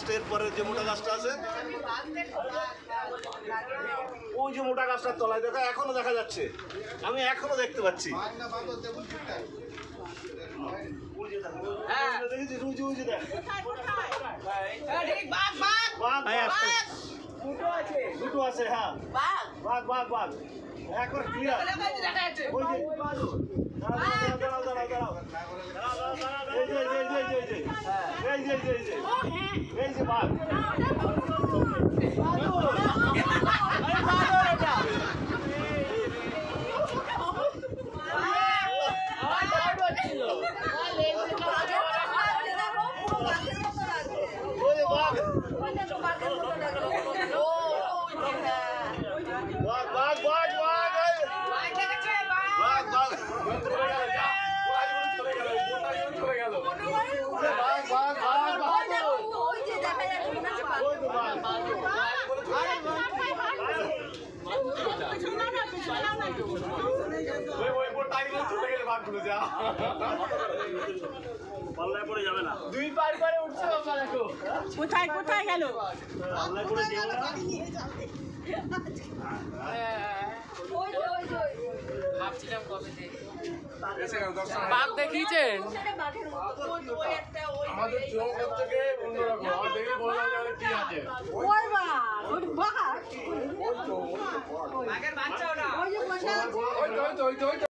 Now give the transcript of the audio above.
গাছটা এর পরে যে মোটা গাছটা আছে ওই যে মোটা গাছটার তলায় দেখো এখনো দেখা যাচ্ছে, আমি এখনো দেখতে পাচ্ছি। দুটো আছে, হ্যাঁ বাঘ বাঘ বাঘ এখন ক্লিয়ার। ওই যে দাঁড়াও দাঁড়াও দাঁড়াও, এই যে এই যে বাঘ। কোথায় কোথায় গেল? বাঘ দেখিয়েছেন? আমাদের চোখ হচ্ছে কি অন্যরকম, আমার দেখে বোঝা যাবে কি আছে। ওই বাঘ, ওই বাঘ, ওই তো ওই যে বসে আছে। ওই তো